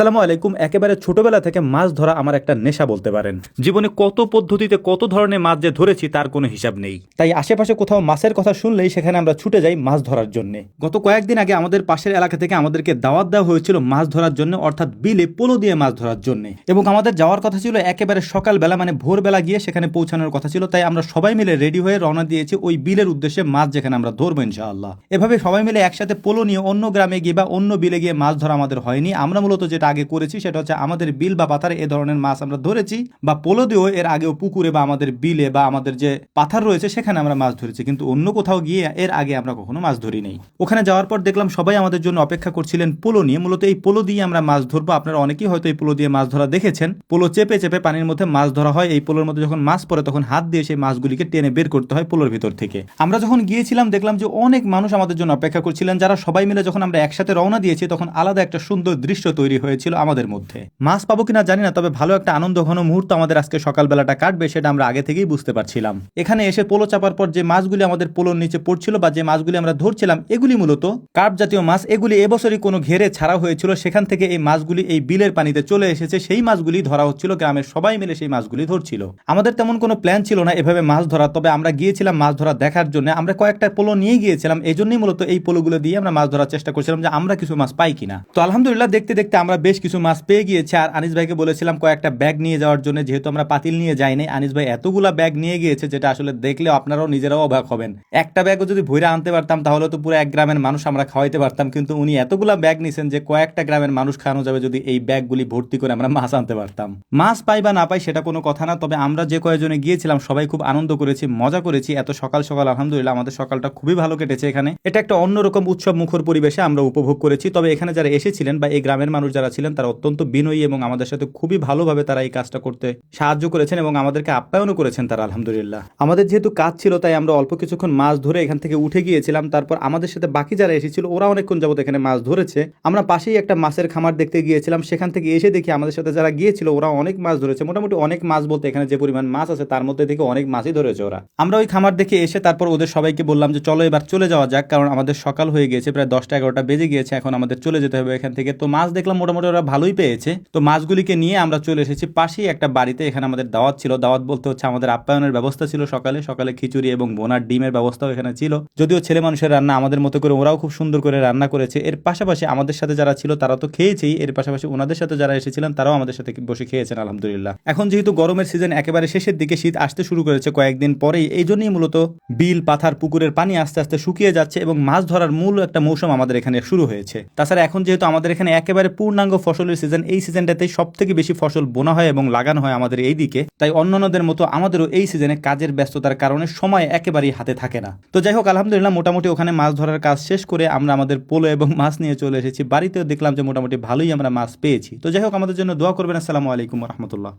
আসসালামু আলাইকুম। একেবারে ছোটবেলা থেকে মাছ ধরা আমার একটা নেশা বলতে পারেন। জীবনে কত পদ্ধতিতে কত ধরনের মাছ যে ধরেছি তার কোনো হিসাব নেই। তাই আশেপাশে কোথাও মাছের কথা শুনলেই সেখানে আমরা ছুটে যাই মাছ ধরার জন্য। গত কয়েকদিন আগে আমাদের পাশের এলাকা থেকে আমাদেরকে দাওয়াত দেওয়া হয়েছিল মাছ ধরার জন্য, অর্থাৎ বিলে পোলো দিয়ে মাছ ধরার জন্য। এবং আমাদের যাওয়ার কথা ছিল একেবারে সকালবেলা, মানে ভোরবেলা গিয়ে সেখানে পৌঁছানোর কথা ছিল। তাই আমরা সবাই মিলে রেডি হয়ে রওনা দিয়েছি ওই বিলের উদ্দেশ্যে, মাছ যেখানে আমরা ধরবো ইনশাআল্লাহ। এভাবে সবাই মিলে একসাথে পোলো নিয়ে অন্য গ্রামে গিয়ে বা অন্য বিলে গিয়ে মাছ ধরা আমাদের হয়নি। আমরা মূলত যেটা আগে করেছি সেটা হচ্ছে আমাদের বিল বা পাথারে এ ধরনের মাছ আমরা ধরেছি, বা পোলো দিয়েও এর আগেও পুকুরে বা আমাদের বিলে বা আমাদের যে পাথার রয়েছে সেখানে আমরা মাছ ধরেছি, কিন্তু অন্য কোথাও গিয়ে এর আগে আমরা কখনো মাছ ধরি নেই। ওখানে যাওয়ার পর দেখলাম সবাই আমাদের জন্য অপেক্ষা করছিলেন পোলো নিয়ে। মূলত এই পোলো দিয়ে আমরা মাছ ধরবো। আপনারা অনেকেই হয়তো এই পোলো দিয়ে মাছ ধরা দেখেছেন। পোলো চেপে চেপে পানির মধ্যে মাছ ধরা হয়। এই পোলোর মধ্যে যখন মাছ পড়ে তখন হাত দিয়ে সেই মাছগুলিকে টেনে বের করতে হয় পোলোর ভিতর থেকে। আমরা যখন গিয়েছিলাম দেখলাম যে অনেক মানুষ আমাদের জন্য অপেক্ষা করছিলেন, যারা সবাই মিলে যখন আমরা একসাথে রওনা দিয়েছি তখন আলাদা একটা সুন্দর দৃশ্য তৈরি হয়েছিল আমাদের মধ্যে। মাছ পাবো কিনা জানি না, তবে ভালো একটা আনন্দ ঘন মুহূর্ত আমাদের আজকে সকালবেলাটা কাটবে সেটা আমরা আগে থেকেই বুঝতে পারছিলাম। এখানে এসে পোলো চাপার পর যে মাছগুলি আমাদের পোলোর নিচে পড়ছিল বা যে মাছগুলি আমরা ধরছিলাম এগুলি মূলত কার্প জাতীয় মাছ। এগুলি এবছরই কোনো ঘেরে ছাড়া হয়েছিল, সেখান থেকে এই মাছগুলি এই বিলের পানিতে চলে এসেছে। সেই মাছগুলি ধরা হচ্ছিল, গ্রামের সবাই মিলে সেই মাছগুলি ধরছিল। আমাদের তেমন কোনো প্ল্যান ছিল না এভাবে মাছ ধরা, তবে আমরা গিয়েছিলাম মাছ ধরা দেখার জন্য। আমরা কয়েকটা পোলো নিয়ে গিয়েছিলাম, এই জন্যই মূলত এই পোলোগুলো দিয়ে আমরা মাছ ধরার চেষ্টা করছিলাম যে আমরা কিছু মাছ পাই কিনা। তো আলহামদুলিল্লাহ দেখতে দেখতে আমরা বেশ কিছু মাছ পেয়ে গিয়েছি। আর আনিস ভাইকে বলেছিলাম কয়েকটা ব্যাগ নিয়ে যাওয়ার জন্য, যেহেতু আমরা পাতিল নিয়ে যাইনি। আনিস ভাই এতগুলা ব্যাগ নিয়ে গিয়েছে যেটা আসলে দেখলে আপনারাও নিজেরাও অবাক হবেন। একটা ব্যাগও যদি ভইরা আনতে পারতাম তাহলে তো পুরো এক গ্রামের মানুষ আমরা খাওয়াইতে পারতাম, কিন্তু উনি এতগুলা ব্যাগ নিছেন যে কয়েকটা গ্রামের মানুষ খাওয়ানো যাবে যদি এই ব্যাগগুলি ভর্তি করে আমরা মাছ আনতে পারতাম। মাছ পাই বা না পাই সেটা কোনো কথা না, তবে আমরা যে কয়েকজনে গিয়েছিলাম সবাই খুব আনন্দ করেছি, মজা করেছি। এত সকাল সকাল আলহামদুলিল্লাহ আমাদের সকালটা খুবই ভালো কেটেছে। এখানে এটা একটা অন্যরকম উৎসব মুখর পরিবেশে আমরা উপভোগ করেছি। তবে এখানে যারা এসেছিলেন বা এই গ্রামের মানুষ যারা ছিলেন তারা অত্যন্ত বিনয়ী এবং আমাদের সাথে খুবই ভালোভাবে তারা এই কাজটা করতে সাহায্য করেছেন এবং আমাদেরকে আপ্যায়নও করেছেন তারা আলহামদুলিল্লাহ। আমাদের যেহেতু কাজ ছিল তাই আমরা অল্প কিছুক্ষণ মাছ ধরে এখান থেকে উঠে গিয়েছিলাম। তারপর আমাদের সাথে বাকি যারা এসেছিল ওরা অনেকক্ষণ যাবত এখানে মাছ ধরেছে। আমরা পাশেই একটা মাছের খামার দেখতে গিয়েছিলাম, সেখান থেকে এসে দেখি আমাদের সাথে যারা গিয়েছিল ওরা অনেক মাছ ধরেছে। মোটামুটি অনেক মাছ বলতে এখানে যে পরিমাণ মাছ আছে তার মধ্যে থেকে অনেক মাছই ধরেছে ওরা। আমরা ওই খামার দেখে এসে তারপর ওদের সবাইকে বললাম যে চলো এবার চলে যাওয়া যাক, কারণ আমাদের সকাল হয়ে গিয়েছে, প্রায় 10টা-11টা বেজে গিয়েছে, এখন আমাদের চলে যেতে হবে এখান থেকে। তো মাছ দেখলাম মোটামুটি ওরা ভালোই পেয়েছে। তো মাছগুলিকে নিয়ে আমরা চলে এসেছি পাশেই একটা বাড়িতে। এখানে আমাদের দাওয়াত ছিল, দাওয়াত বলতে হচ্ছে আমাদের আপ্যায়নের ব্যবস্থা ছিল। সকালে সকালে খিচুড়ি এবং বোনার ডিমের ব্যবস্থাও এখানে ছিল। যদিও ছেলে মানুষের রান্না, আমাদের মতো করে ওরাও খুব সুন্দর করে রান্না করেছে। এর পাশাপাশি আমাদের সাথে যারা ছিল তারা তো খেয়েছেই, এর পাশাপাশি ওনাদের সাথে যারা এসেছিলেন তারাও আমাদের সাথে বসে খেয়েছেন আলহামদুলিল্লাহ। এখন যেহেতু গরমের সিজন একেবারে শেষের দিকে, শীত আসতে শুরু করেছে কয়েকদিন পরেই, এই জন্যই মূলত বিল পাথার পুকুরের পানি আস্তে আস্তে শুকিয়ে যাচ্ছে এবং মাছ ধরার মূল একটা মৌসুম আমাদের এখানে শুরু হয়েছে। তাছাড়া এখন যেহেতু আমাদের এখানে একেবারে পূর্ণাঙ্গ ফসলের সিজন, এই সিজনটাতেই সব থেকে বেশি ফসল বোনা হয় এবং লাগানো হয় আমাদের এই দিকে। তাই অন্যান্যদের মতো আমাদেরও এই সিজনে কাজের ব্যস্ততার কারণে সময় একেবারেই হাতে থাকে না। তো যাই হোক আলহামদুলিল্লাহ মোটামুটি ওখানে মাছ ধরার কাজ শেষ করে আমরা আমাদের পোলো এবং মাছ নিয়ে চলে এসেছি বাড়িতেও। দেখলাম যে মোটামুটি ভালোই আমরা মাছ পেয়েছি। তো যাই হোক আমাদের জন্য দোয়া করবেন। আসসালামু আলাইকুম রহমতুল্লাহ।